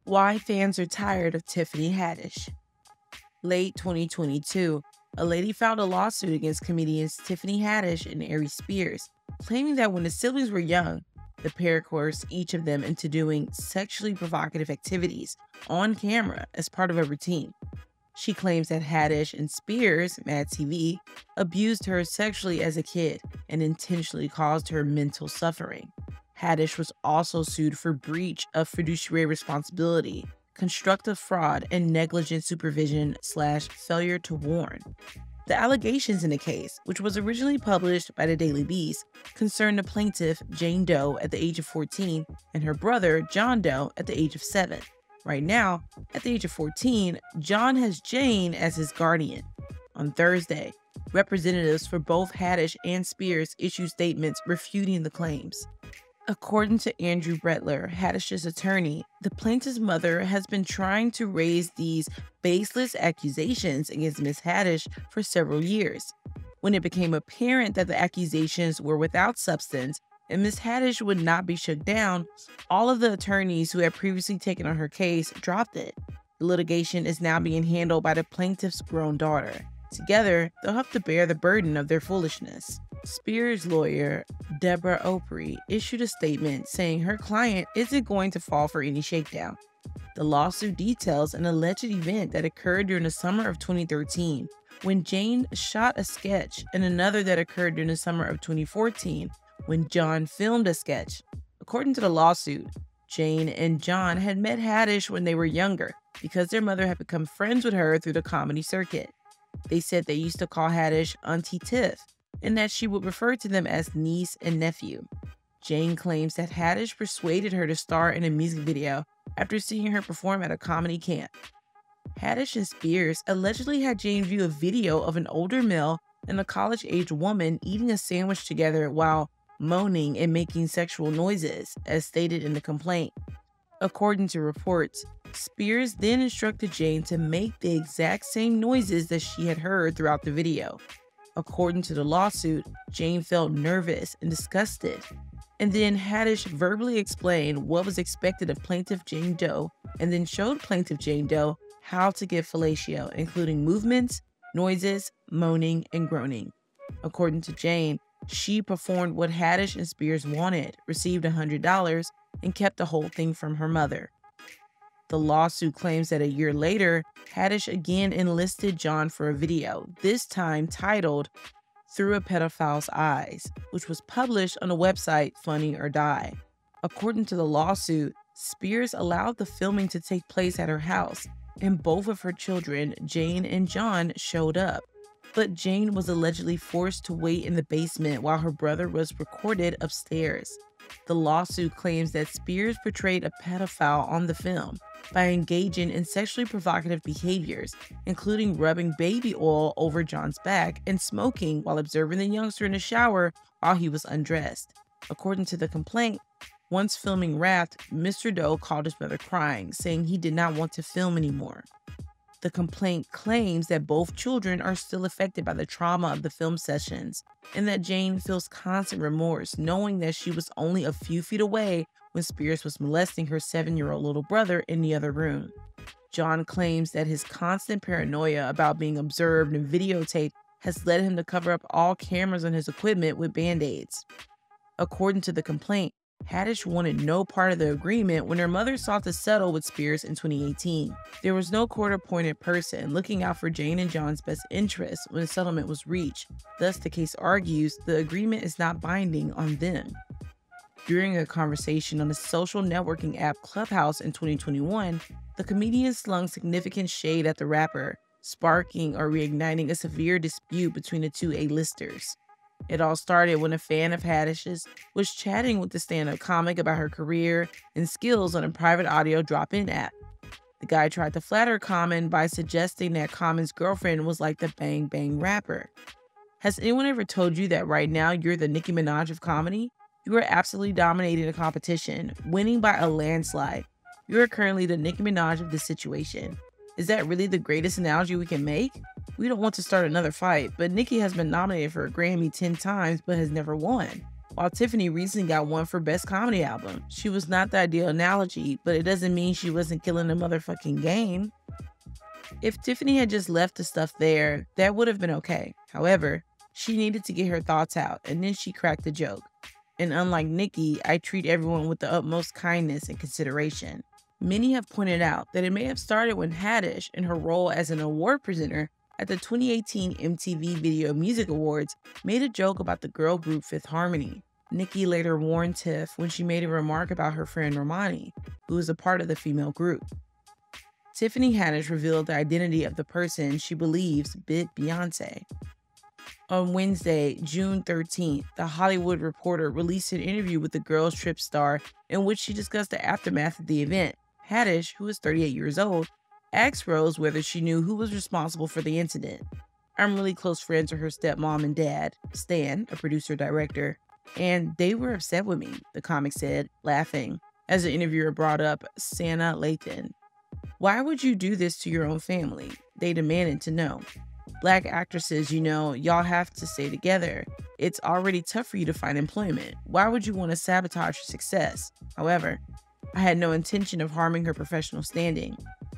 Why fans are tired of Tiffany Haddish. Late 2022, a lady filed a lawsuit against comedians Tiffany Haddish and Ari Spears, claiming that when the siblings were young, the pair coerced each of them into doing sexually provocative activities on camera as part of a routine. She claims that Haddish and Spears, Mad TV, abused her sexually as a kid and intentionally caused her mental suffering. Haddish was also sued for breach of fiduciary responsibility, constructive fraud, and negligent supervision/failure to warn. The allegations in the case, which was originally published by the Daily Beast, concerned the plaintiff, Jane Doe, at the age of 14, and her brother, John Doe, at the age of 7. Right now, at the age of 14, John has Jane as his guardian. On Thursday, representatives for both Haddish and Spears issued statements refuting the claims. According to Andrew Brettler, Haddish's attorney, the plaintiff's mother has been trying to raise these baseless accusations against Ms. Haddish for several years. When it became apparent that the accusations were without substance and Ms. Haddish would not be shook down, all of the attorneys who had previously taken on her case dropped it. The litigation is now being handled by the plaintiff's grown daughter. Together, they'll have to bear the burden of their foolishness. Spears' lawyer, Deborah Opry, issued a statement saying her client isn't going to fall for any shakedown. The lawsuit details an alleged event that occurred during the summer of 2013 when Jane shot a sketch, and another that occurred during the summer of 2014 when John filmed a sketch. According to the lawsuit, Jane and John had met Haddish when they were younger because their mother had become friends with her through the comedy circuit. They said they used to call Haddish Auntie Tiff, and that she would refer to them as niece and nephew. Jane claims that Haddish persuaded her to star in a music video after seeing her perform at a comedy camp. Haddish and Spears allegedly had Jane view a video of an older male and a college-age woman eating a sandwich together while moaning and making sexual noises, as stated in the complaint. According to reports, Spears then instructed Jane to make the exact same noises that she had heard throughout the video. According to the lawsuit, Jane felt nervous and disgusted, and then Haddish verbally explained what was expected of plaintiff Jane Doe and then showed plaintiff Jane Doe how to give fellatio, including movements, noises, moaning, and groaning. According to Jane, she performed what Haddish and Spears wanted, received $100, and kept the whole thing from her mother. The lawsuit claims that a year later, Haddish again enlisted John for a video, this time titled Through a Pedophile's Eyes, which was published on the website Funny or Die. According to the lawsuit, Spears allowed the filming to take place at her house, and both of her children, Jane and John, showed up. But Jane was allegedly forced to wait in the basement while her brother was recorded upstairs. The lawsuit claims that Spears portrayed a pedophile on the film by engaging in sexually provocative behaviors, including rubbing baby oil over John's back and smoking while observing the youngster in the shower while he was undressed. According to the complaint, once filming wrapped, Mr. Doe called his mother crying, saying he did not want to film anymore. The complaint claims that both children are still affected by the trauma of the film sessions, and that Jane feels constant remorse knowing that she was only a few feet away when Spears was molesting her 7-year-old little brother in the other room. John claims that his constant paranoia about being observed and videotaped has led him to cover up all cameras on his equipment with Band-Aids. According to the complaint, Haddish wanted no part of the agreement when her mother sought to settle with Spears in 2018. There was no court-appointed person looking out for Jane and John's best interests when a settlement was reached. Thus, the case argues the agreement is not binding on them. During a conversation on the social networking app Clubhouse in 2021, the comedian slung significant shade at the rapper, sparking or reigniting a severe dispute between the two A-listers. It all started when a fan of Haddish's was chatting with the stand-up comic about her career and skills on a private audio drop-in app. The guy tried to flatter Common by suggesting that Common's girlfriend was like the Bang Bang rapper. Has anyone ever told you that right now you're the Nicki Minaj of comedy? You are absolutely dominating the competition, winning by a landslide. You are currently the Nicki Minaj of this situation. Is that really the greatest analogy we can make? We don't want to start another fight, but Nicki has been nominated for a Grammy 10 times but has never won. while Tiffany recently got one for Best Comedy Album. She was not the ideal analogy, but it doesn't mean she wasn't killing the motherfucking game. If Tiffany had just left the stuff there, that would have been okay. However, she needed to get her thoughts out, and then she cracked a joke. And unlike Nikki, I treat everyone with the utmost kindness and consideration. Many have pointed out that it may have started when Haddish, in her role as an award presenter at the 2018 MTV Video Music Awards, made a joke about the girl group Fifth Harmony. Nikki later warned Tiff when she made a remark about her friend Romani, who was a part of the female group. Tiffany Haddish revealed the identity of the person she believes bit Beyonce. On Wednesday, June 13th, The Hollywood Reporter released an interview with the Girls Trip star in which she discussed the aftermath of the event. Haddish, who is 38 years old, asked Rose whether she knew who was responsible for the incident. I'm really close friends with her stepmom and dad, Stan, a producer-director, and they were upset with me, the comic said, laughing, as the interviewer brought up Santa Lathan. Why would you do this to your own family? They demanded to know. Black actresses, y'all have to stay together. It's already tough for you to find employment. Why would you want to sabotage your success? However, I had no intention of harming her professional standing.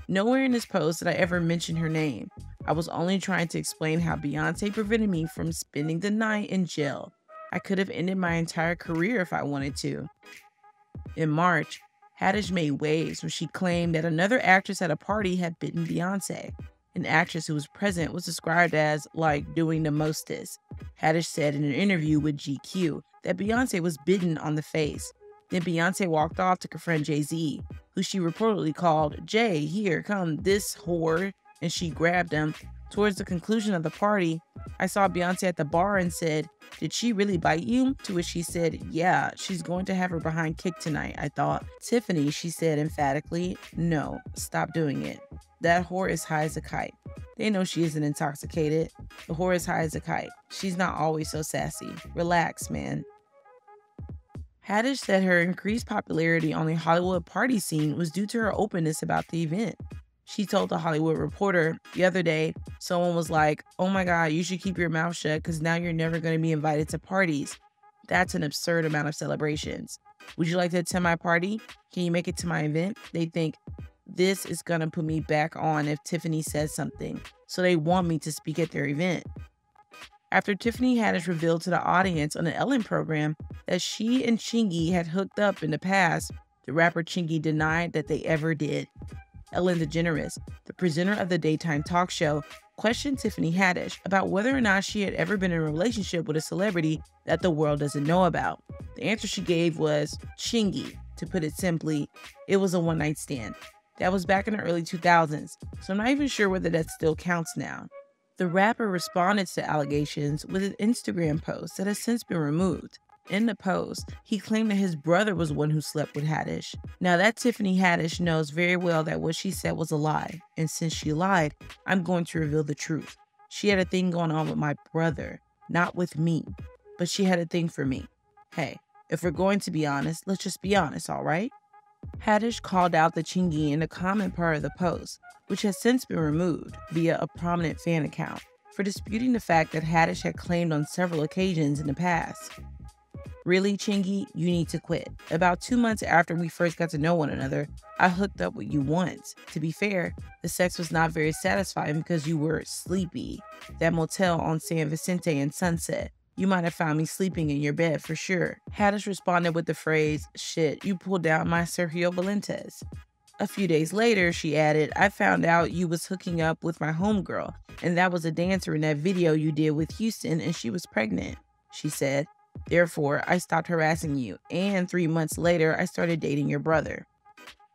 Nowhere in this post did I ever mention her name. I was only trying to explain how Beyonce prevented me from spending the night in jail. I could have ended my entire career if I wanted to. In March, Haddish made waves when she claimed that another actress at a party had bitten Beyonce. An actress who was present was described as, doing the mostest. Haddish said in an interview with GQ that Beyonce was bitten on the face. Then Beyonce walked off to confront Jay-Z, who she reportedly called, "Jay, here, come, this whore," and she grabbed him. Towards the conclusion of the party, I saw Beyonce at the bar and said, "Did she really bite you?" To which she said, "Yeah, she's going to have her behind kicked tonight, I thought." "Tiffany," she said emphatically, "no, stop doing it. That whore is high as a kite." They know she isn't intoxicated. The whore is high as a kite. She's not always so sassy. Relax, man. Haddish said her increased popularity on the Hollywood party scene was due to her openness about the event. She told The Hollywood Reporter the other day, someone was like, "Oh my God, you should keep your mouth shut because now you're never going to be invited to parties. That's an absurd amount of celebrations. Would you like to attend my party? Can you make it to my event?" They think, this is going to put me back on if Tiffany says something, so they want me to speak at their event. After Tiffany Haddish revealed to the audience on the Ellen program that she and Chingy had hooked up in the past, the rapper Chingy denied that they ever did. Ellen DeGeneres, the presenter of the daytime talk show, questioned Tiffany Haddish about whether or not she had ever been in a relationship with a celebrity that the world doesn't know about. The answer she gave was Chingy. To put it simply, it was a one-night stand. That was back in the early 2000s, so I'm not even sure whether that still counts now. The rapper responded to allegations with an Instagram post that has since been removed. In the post, he claimed that his brother was one who slept with Haddish. Now that Tiffany Haddish knows very well that what she said was a lie, and since she lied, I'm going to reveal the truth. She had a thing going on with my brother, not with me, but she had a thing for me. Hey, if we're going to be honest, let's just be honest, all right? Haddish called out the Chingy in the comment part of the post, which has since been removed via a prominent fan account, for disputing the fact that Haddish had claimed on several occasions in the past. "Really, Chingy, you need to quit. About 2 months after we first got to know one another, I hooked up with you once. To be fair, the sex was not very satisfying because you were sleepy. That motel on San Vicente and Sunset. You might have found me sleeping in your bed for sure." Haddish responded with the phrase, "Shit, you pulled down my Sergio Valentes." A few days later, she added, "I found out you was hooking up with my homegirl, and that was a dancer in that video you did with Houston, and she was pregnant." She said, "Therefore, I stopped harassing you, and 3 months later, I started dating your brother."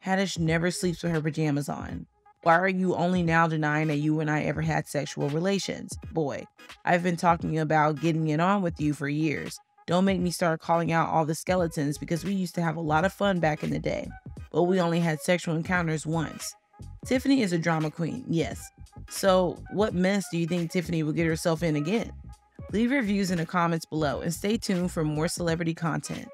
Haddish never sleeps with her pajamas on. Why are you only now denying that you and I ever had sexual relations? Boy, I've been talking about getting it on with you for years. Don't make me start calling out all the skeletons because we used to have a lot of fun back in the day, but we only had sexual encounters once. Tiffany is a drama queen, yes. So what mess do you think Tiffany would get herself in again? Leave your views in the comments below and stay tuned for more celebrity content.